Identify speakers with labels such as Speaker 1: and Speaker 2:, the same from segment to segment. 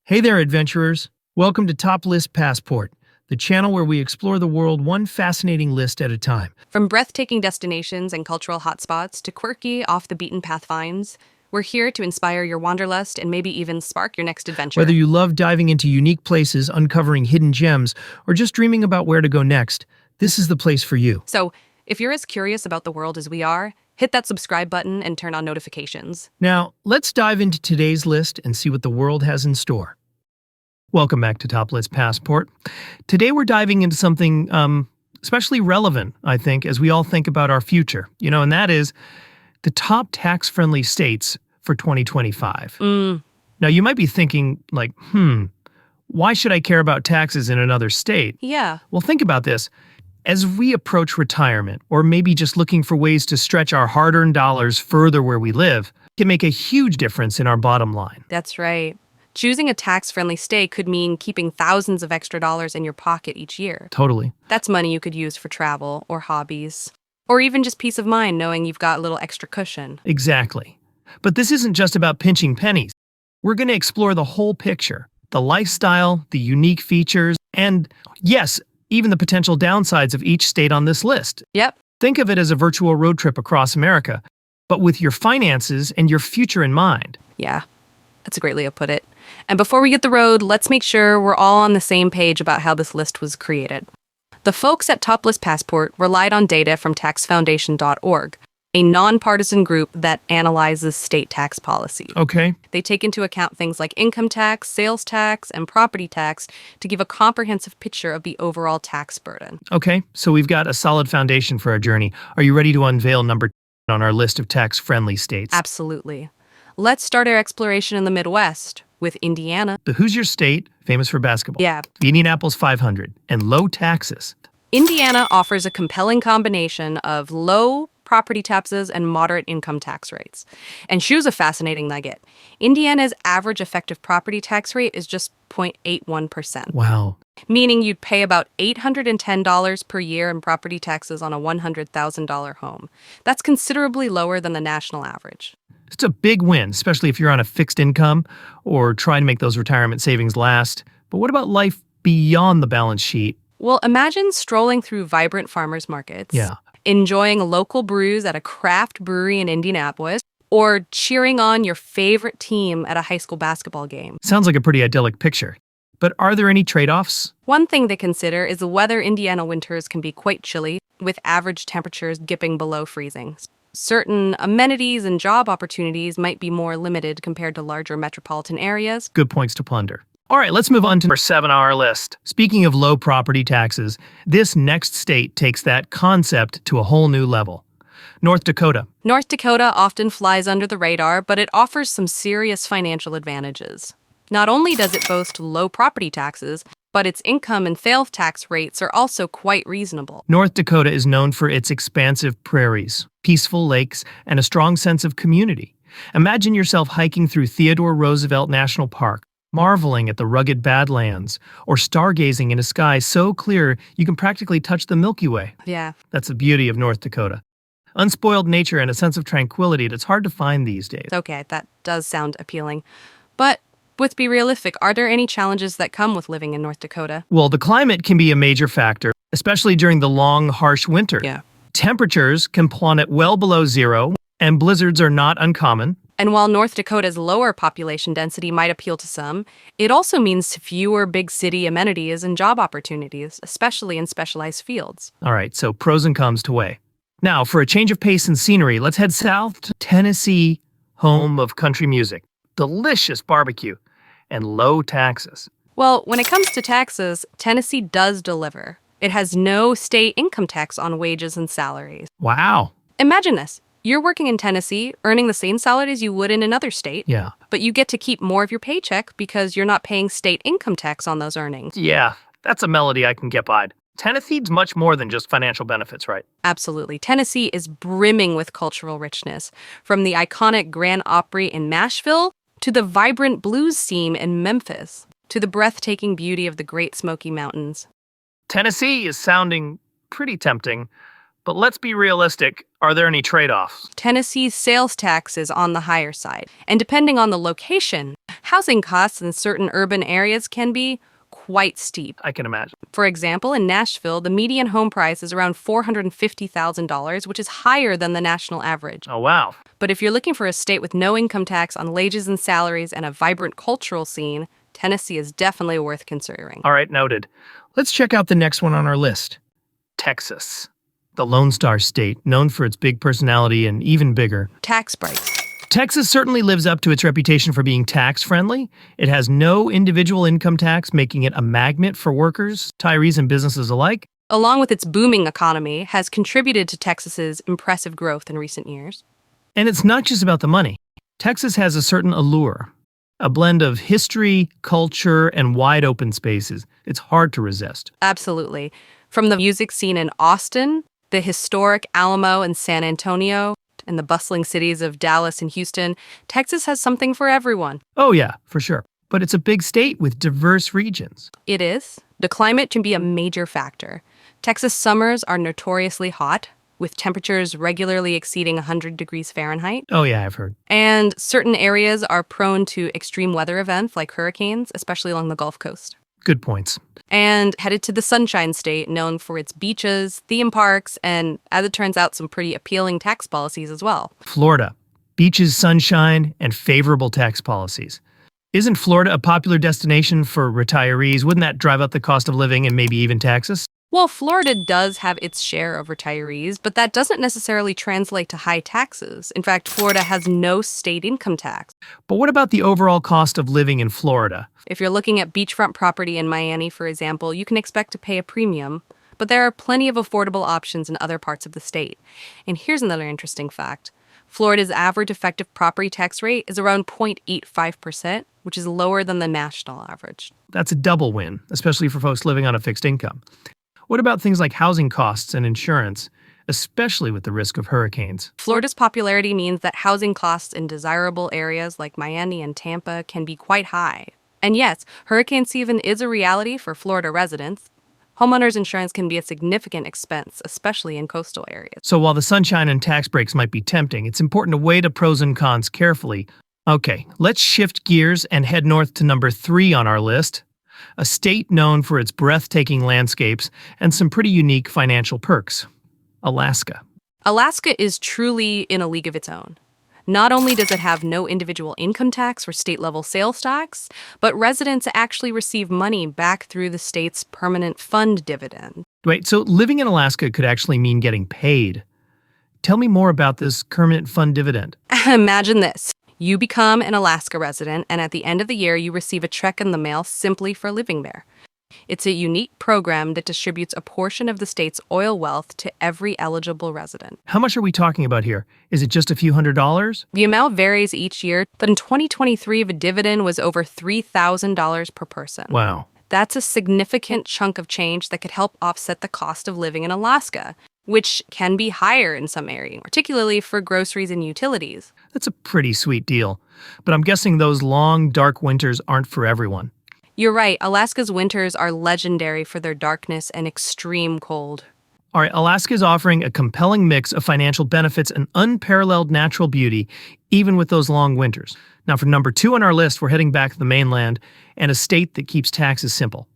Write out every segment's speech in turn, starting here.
Speaker 1: Hey there, adventurers. Welcome to Top List Passport, the channel where we explore the world one fascinating list at a time.
Speaker 2: From breathtaking destinations and cultural hotspots to quirky, off-the-beaten-path finds, we're here to inspire your wanderlust and maybe even spark your next adventure.
Speaker 1: Whether you love diving into unique places, uncovering hidden gems, or just dreaming about where to go next, this is the place for you.
Speaker 2: So, if you're as curious about the world as we are, hit that subscribe button and turn on notifications.
Speaker 1: Now, let's dive into today's list and see what the world has in store. Welcome back to Top List Passport. Today we're diving into something especially relevant, I think, as we all think about our future. And that is the top tax-friendly states for 2025. Now, you might be thinking, like, why should I care about taxes in another state?
Speaker 2: Yeah.
Speaker 1: Well, think about this. As we approach retirement, or maybe just looking for ways to stretch our hard-earned dollars further where we live, it can make a huge difference in our bottom line.
Speaker 2: That's right. Choosing a tax-friendly state could mean keeping thousands of extra dollars in your pocket each year.
Speaker 1: Totally.
Speaker 2: That's money you could use for travel or hobbies, or even just peace of mind knowing you've got a little extra cushion.
Speaker 1: Exactly. But this isn't just about pinching pennies. We're going to explore the whole picture, the lifestyle, the unique features, and yes, even the potential downsides of each state on this list.
Speaker 2: Yep.
Speaker 1: Think of it as a virtual road trip across America, but with your finances and your future in mind.
Speaker 2: Yeah, that's a great way to put it. And before we get the road, let's make sure we're all on the same page about how this list was created. The folks at Top List Passport relied on data from taxfoundation.org, a nonpartisan group that analyzes state tax policy.
Speaker 1: Okay.
Speaker 2: They take into account things like income tax, sales tax, and property tax to give a comprehensive picture of the overall tax burden.
Speaker 1: Okay, so we've got a solid foundation for our journey. Are you ready to unveil number 10 on our list of tax-friendly states?
Speaker 2: Absolutely. Let's start our exploration in the Midwest with Indiana.
Speaker 1: The Hoosier State, famous for basketball.
Speaker 2: Yeah.
Speaker 1: The Indianapolis 500, and low taxes.
Speaker 2: Indiana offers a compelling combination of low property taxes and moderate income tax rates. And here's a fascinating nugget. Indiana's average effective property tax rate is just 0.81%.
Speaker 1: Wow.
Speaker 2: Meaning you'd pay about $810 per year in property taxes on a $100,000 home. That's considerably lower than the national average.
Speaker 1: It's a big win, especially if you're on a fixed income or trying to make those retirement savings last. But what about life beyond the balance sheet?
Speaker 2: Well, imagine strolling through vibrant farmers markets, enjoying local brews at a craft brewery in Indianapolis, or cheering on your favorite team at a high school basketball game.
Speaker 1: Sounds like a pretty idyllic picture. But are there any trade-offs?
Speaker 2: One thing to consider is the weather. Indiana winters can be quite chilly, with average temperatures dipping below freezing. Certain amenities and job opportunities might be more limited compared to larger metropolitan areas.
Speaker 1: Good points to ponder. All right, let's move on to our 7-hour list. Speaking of low property taxes, this next state takes that concept to a whole new level. North Dakota.
Speaker 2: North Dakota often flies under the radar, but it offers some serious financial advantages. Not only does it boast low property taxes, but its income and sales tax rates are also quite reasonable.
Speaker 1: North Dakota is known for its expansive prairies, peaceful lakes, and a strong sense of community. Imagine yourself hiking through Theodore Roosevelt National Park, marveling at the rugged Badlands, or stargazing in a sky so clear you can practically touch the Milky Way.
Speaker 2: Yeah.
Speaker 1: That's the beauty of North Dakota. Unspoiled nature and a sense of tranquility that's hard to find these days.
Speaker 2: Okay, that does sound appealing. But let's be realistic. Are there any challenges that come with living in North Dakota?
Speaker 1: Well, the climate can be a major factor, especially during the long, harsh winter.
Speaker 2: Yeah.
Speaker 1: Temperatures can plummet well below zero, and blizzards are not uncommon.
Speaker 2: And while North Dakota's lower population density might appeal to some, it also means fewer big city amenities and job opportunities, especially in specialized fields.
Speaker 1: All right, so pros and cons to weigh. Now, for a change of pace and scenery, let's head south to Tennessee, home of country music, delicious barbecue, and low taxes.
Speaker 2: Well, when it comes to taxes, Tennessee does deliver. It has no state income tax on wages and salaries.
Speaker 1: Wow.
Speaker 2: Imagine this. You're working in Tennessee, earning the same salary as you would in another state.
Speaker 1: Yeah.
Speaker 2: But you get to keep more of your paycheck because you're not paying state income tax on those earnings.
Speaker 1: Yeah, that's a melody I can get behind. Tennessee's much more than just financial benefits, right?
Speaker 2: Absolutely. Tennessee is brimming with cultural richness, from the iconic Grand Opry in Nashville to the vibrant blues scene in Memphis to the breathtaking beauty of the Great Smoky Mountains.
Speaker 1: Tennessee is sounding pretty tempting, but let's be realistic. Are there any trade-offs?
Speaker 2: Tennessee's sales tax is on the higher side, and depending on the location, Housing costs in certain urban areas can be quite steep.
Speaker 1: I can imagine.
Speaker 2: For example, in Nashville, the median home price is around $450,000, which is higher than the national average.
Speaker 1: Oh, wow.
Speaker 2: But if you're looking for a state with no income tax on wages and salaries and a vibrant cultural scene, Tennessee is definitely worth considering.
Speaker 1: All right, noted. Let's check out the next one on our list. Texas, the Lone Star State, known for its big personality and even bigger.
Speaker 2: Tax breaks.
Speaker 1: Texas certainly lives up to its reputation for being tax-friendly. It has no individual income tax, making it a magnet for workers, retirees, and businesses alike.
Speaker 2: Along with its booming economy, has contributed to Texas's impressive growth in recent years.
Speaker 1: And it's not just about the money. Texas has a certain allure, a blend of history, culture, and wide open spaces. It's hard to resist.
Speaker 2: Absolutely. From the music scene in Austin, the historic Alamo and San Antonio, and the bustling cities of Dallas and Houston, Texas has something for everyone.
Speaker 1: Oh yeah, for sure. But it's a big state with diverse regions.
Speaker 2: It is. The climate can be a major factor. Texas summers are notoriously hot, with temperatures regularly exceeding 100 degrees Fahrenheit.
Speaker 1: Oh yeah, I've heard.
Speaker 2: And certain areas are prone to extreme weather events like hurricanes, especially along the Gulf Coast.
Speaker 1: Good points.
Speaker 2: And headed to the Sunshine State, known for its beaches, theme parks, and, as it turns out, some pretty appealing tax policies as well.
Speaker 1: Florida. Beaches, sunshine, and favorable tax policies. Isn't Florida a popular destination for retirees? Wouldn't that drive up the cost of living and maybe even taxes?
Speaker 2: Well, Florida does have its share of retirees, but that doesn't necessarily translate to high taxes. In fact, Florida has no state income tax.
Speaker 1: But what about the overall cost of living in Florida?
Speaker 2: If you're looking at beachfront property in Miami, for example, you can expect to pay a premium, but there are plenty of affordable options in other parts of the state. And here's another interesting fact. Florida's average effective property tax rate is around 0.85%, which is lower than the national average.
Speaker 1: That's a double win, especially for folks living on a fixed income. What about things like housing costs and insurance, especially with the risk of hurricanes?
Speaker 2: Florida's popularity means that housing costs in desirable areas like Miami and Tampa can be quite high. And yes, hurricane season is a reality for Florida residents. Homeowners insurance can be a significant expense, especially in coastal areas.
Speaker 1: So while the sunshine and tax breaks might be tempting, it's important to weigh the pros and cons carefully. Okay, let's shift gears and head north to number 3 on our list. A state known for its breathtaking landscapes and some pretty unique financial perks. Alaska.
Speaker 2: Alaska is truly in a league of its own. Not only does it have no individual income tax or state-level sales tax, but residents actually receive money back through the state's permanent fund dividend.
Speaker 1: Wait, so living in Alaska could actually mean getting paid. Tell me more about this permanent fund dividend.
Speaker 2: Imagine this. You become an Alaska resident, and at the end of the year, you receive a check in the mail simply for living there. It's a unique program that distributes a portion of the state's oil wealth to every eligible resident.
Speaker 1: How much are we talking about here? Is it just a few $100s?
Speaker 2: The amount varies each year, but in 2023, the dividend was over $3,000 per person.
Speaker 1: Wow.
Speaker 2: That's a significant chunk of change that could help offset the cost of living in Alaska, which can be higher in some areas, particularly for groceries and utilities.
Speaker 1: That's a pretty sweet deal. But I'm guessing those long, dark winters aren't for everyone.
Speaker 2: You're right, Alaska's winters are legendary for their darkness and extreme cold.
Speaker 1: All right, Alaska is offering a compelling mix of financial benefits and unparalleled natural beauty, even with those long winters. Now, for number 2 on our list, we're heading back to the mainland and a state that keeps taxes simple.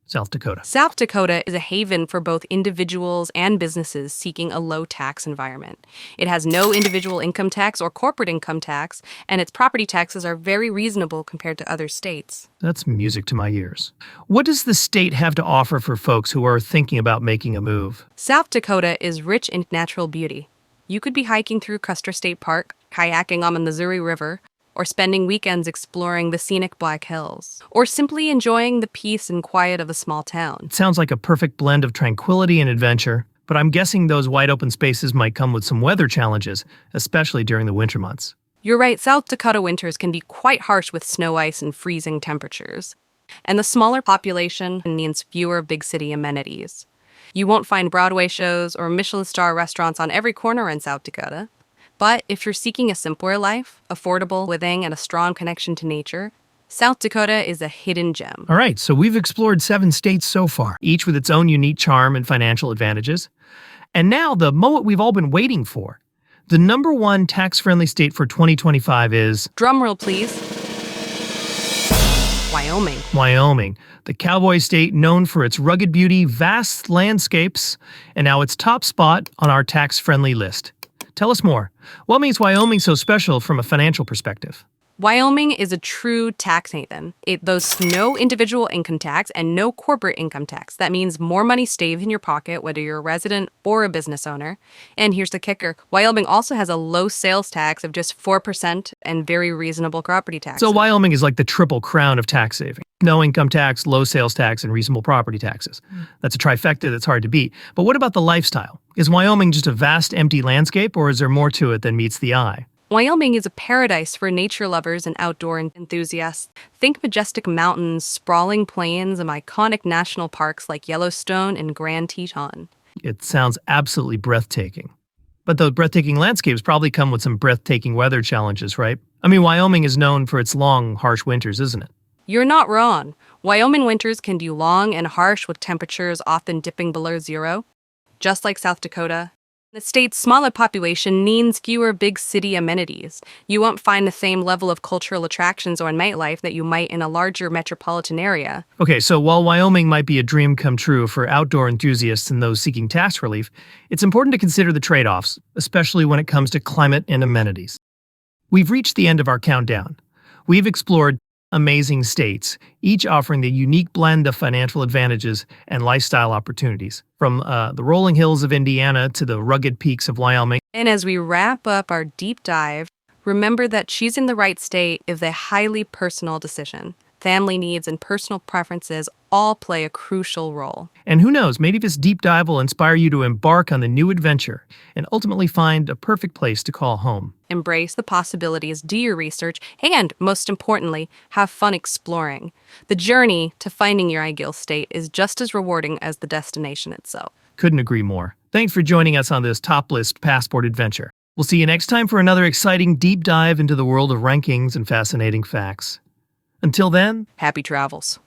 Speaker 1: South Dakota.
Speaker 2: South Dakota is a haven for both individuals and businesses seeking a low-tax environment. It has no individual income tax or corporate income tax, and its property taxes are very reasonable compared to other states.
Speaker 1: That's music to my ears. What does the state have to offer for folks who are thinking about making a move?
Speaker 2: South Dakota is rich in natural beauty. You could be hiking through Custer State Park, kayaking on the Missouri River, or spending weekends exploring the scenic Black Hills, or simply enjoying the peace and quiet of a small town.
Speaker 1: It sounds like a perfect blend of tranquility and adventure, but I'm guessing those wide open spaces might come with some weather challenges, especially during the winter months.
Speaker 2: You're right, South Dakota winters can be quite harsh with snow ice and freezing temperatures. And the smaller population means fewer big city amenities. You won't find Broadway shows or Michelin star restaurants on every corner in South Dakota. But if you're seeking a simpler life, affordable living, and a strong connection to nature, South Dakota is a hidden gem.
Speaker 1: All right, so we've explored 7 states so far, each with its own unique charm and financial advantages. And now the moment we've all been waiting for. The number 1 tax-friendly state for 2025 is...
Speaker 2: Drumroll, please. Wyoming.
Speaker 1: Wyoming, the cowboy state known for its rugged beauty, vast landscapes, and now its top spot on our tax-friendly list. Tell us more. What makes Wyoming so special from a financial perspective?
Speaker 2: Wyoming is a true tax haven. It boasts no individual income tax and no corporate income tax. That means more money stays in your pocket, whether you're a resident or a business owner. And here's the kicker. Wyoming also has a low sales tax of just 4% and very reasonable property taxes.
Speaker 1: So Wyoming is like the triple crown of tax saving. No income tax, low sales tax, and reasonable property taxes. That's a trifecta that's hard to beat. But what about the lifestyle? Is Wyoming just a vast empty landscape, or is there more to it than meets the eye?
Speaker 2: Wyoming is a paradise for nature lovers and outdoor enthusiasts. Think majestic mountains, sprawling plains, and iconic national parks like Yellowstone and Grand Teton.
Speaker 1: It sounds absolutely breathtaking. But those breathtaking landscapes probably come with some breathtaking weather challenges, right? I mean, Wyoming is known for its long, harsh winters, isn't it?
Speaker 2: You're not wrong. Wyoming winters can be long and harsh with temperatures often dipping below zero. Just like South Dakota, the state's smaller population means fewer big city amenities. You won't find the same level of cultural attractions or nightlife that you might in a larger metropolitan area.
Speaker 1: Okay, so while Wyoming might be a dream come true for outdoor enthusiasts and those seeking tax relief, it's important to consider the trade-offs, especially when it comes to climate and amenities. We've reached the end of our countdown. We've explored amazing states, each offering the unique blend of financial advantages and lifestyle opportunities, from the rolling hills of Indiana to the rugged peaks of Wyoming.
Speaker 2: And as we wrap up our deep dive, remember that choosing the right state is a highly personal decision. Family needs and personal preferences all play a crucial role.
Speaker 1: And who knows, maybe this deep dive will inspire you to embark on the new adventure and ultimately find a perfect place to call home.
Speaker 2: Embrace the possibilities, do your research, and, most importantly, have fun exploring. The journey to finding your ideal state is just as rewarding as the destination itself.
Speaker 1: Couldn't agree more. Thanks for joining us on this top list passport adventure. We'll see you next time for another exciting deep dive into the world of rankings and fascinating facts. Until then,
Speaker 2: Happy travels.